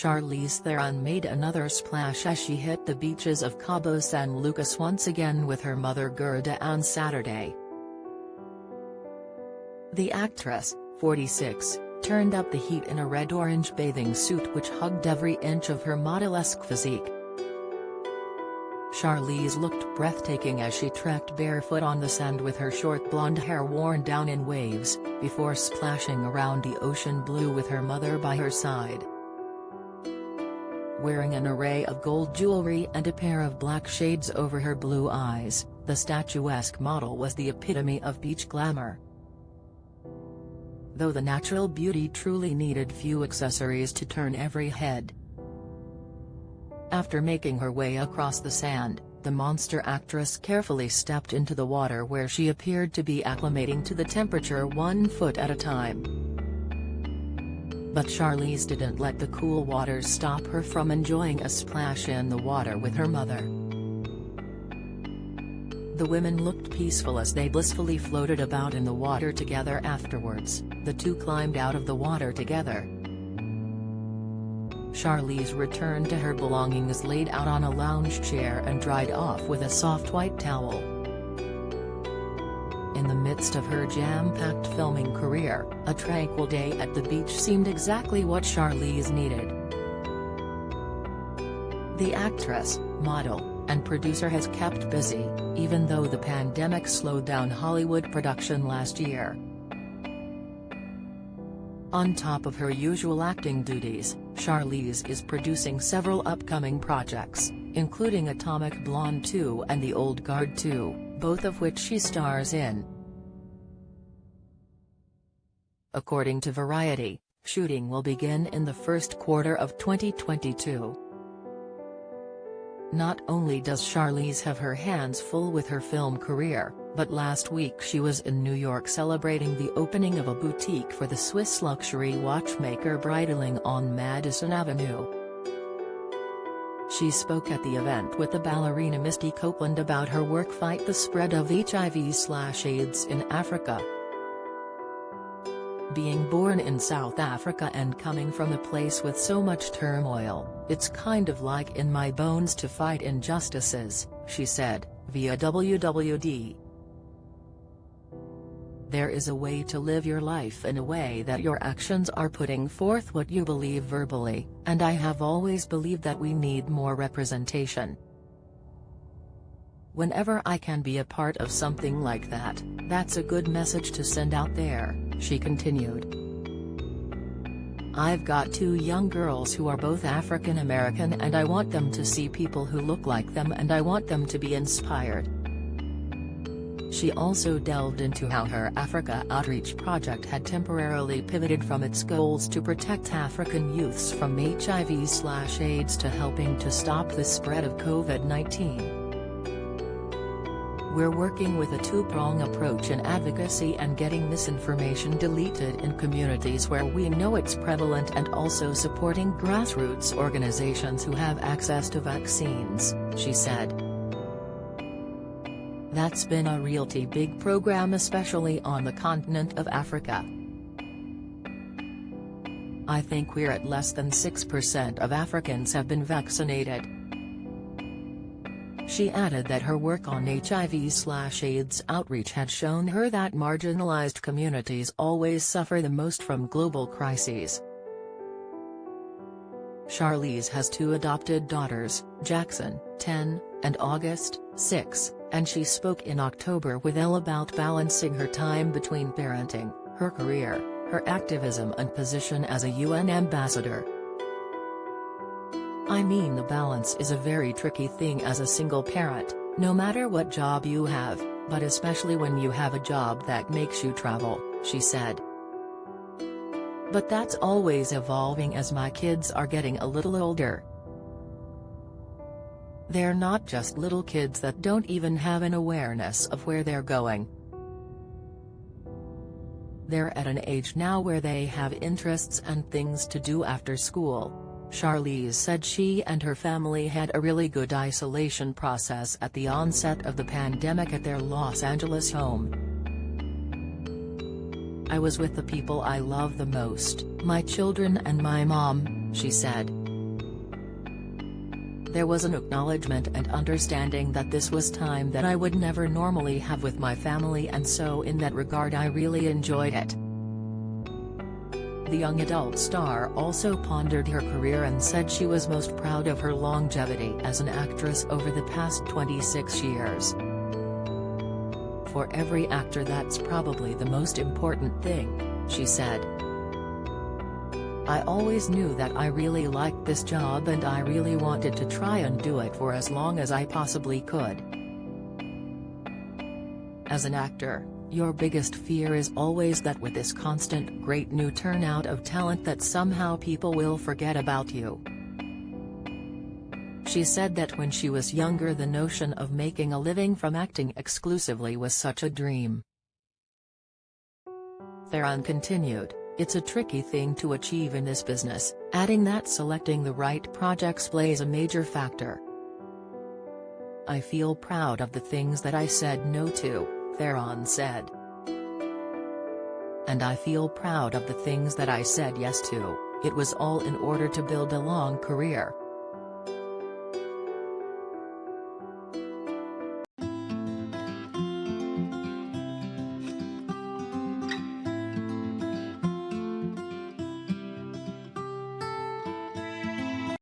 Charlize Theron made another splash as she hit the beaches of Cabo San Lucas once again with her mother Gerda on Saturday. The actress, 46, turned up the heat in a red-orange bathing suit which hugged every inch of her model-esque physique. Charlize looked breathtaking as she trekked barefoot on the sand with her short blonde hair worn down in waves, before splashing around the ocean blue with her mother by her side. Wearing an array of gold jewelry and a pair of black shades over her blue eyes, the statuesque model was the epitome of beach glamour. Though the natural beauty truly needed few accessories to turn every head. After making her way across the sand, the monster actress carefully stepped into the water where she appeared to be acclimating to the temperature 1 foot at a time. But Charlize didn't let the cool waters stop her from enjoying a splash in the water with her mother. The women looked peaceful as they blissfully floated about in the water together afterwards. The two climbed out of the water together. Charlize returned to her belongings laid out on a lounge chair and dried off with a soft white towel. In the midst of her jam-packed filming career, a tranquil day at the beach seemed exactly what Charlize needed. The actress, model, and producer has kept busy, even though the pandemic slowed down Hollywood production last year. On top of her usual acting duties, Charlize is producing several upcoming projects, including Atomic Blonde 2 and The Old Guard 2, both of which she stars in. According to Variety, shooting will begin in the first quarter of 2022. Not only does Charlize have her hands full with her film career, but last week she was in New York celebrating the opening of a boutique for the Swiss luxury watchmaker Breitling on Madison Avenue. She spoke at the event with the ballerina Misty Copeland about her work fight the spread of HIV/AIDS in Africa. Being born in South Africa and coming from a place with so much turmoil, it's kind of like in my bones to fight injustices, she said, via WWD. There is a way to live your life in a way that your actions are putting forth what you believe verbally, and I have always believed that we need more representation. Whenever I can be a part of something like that, that's a good message to send out there, she continued. I've got 2 young girls who are both African American and I want them to see people who look like them and I want them to be inspired. She also delved into how her Africa Outreach project had temporarily pivoted from its goals to protect African youths from HIV/AIDS to helping to stop the spread of COVID-19. We're working with a 2-prong approach in advocacy and getting misinformation deleted in communities where we know it's prevalent and also supporting grassroots organizations who have access to vaccines, she said. That's been a really big program, especially on the continent of Africa. I think we're at less than 6% of Africans have been vaccinated. She added that her work on HIV/AIDS outreach had shown her that marginalized communities always suffer the most from global crises. Charlize has 2 adopted daughters, Jackson, 10, and August, 6, and she spoke in October with Elle about balancing her time between parenting, her career, her activism and position as a UN ambassador. I mean, the balance is a very tricky thing as a single parent, no matter what job you have, but especially when you have a job that makes you travel, she said. But that's always evolving as my kids are getting a little older. They're not just little kids that don't even have an awareness of where they're going. They're at an age now where they have interests and things to do after school. Charlize said she and her family had a really good isolation process at the onset of the pandemic at their Los Angeles home. I was with the people I love the most, my children and my mom, she said. There was an acknowledgement and understanding that this was time that I would never normally have with my family, and so in that regard I really enjoyed it. The young adult star also pondered her career and said she was most proud of her longevity as an actress over the past 26 years. "For every actor that's probably the most important thing," she said. "I always knew that I really liked this job and I really wanted to try and do it for as long as I possibly could." As an actor, your biggest fear is always that with this constant great new turnout of talent that somehow people will forget about you. She said that when she was younger the notion of making a living from acting exclusively was such a dream. Theron continued, "It's a tricky thing to achieve in this business," adding that selecting the right projects plays a major factor. "I feel proud of the things that I said no to," Theron said. "And I feel proud of the things that I said yes to. It was all in order to build a long career."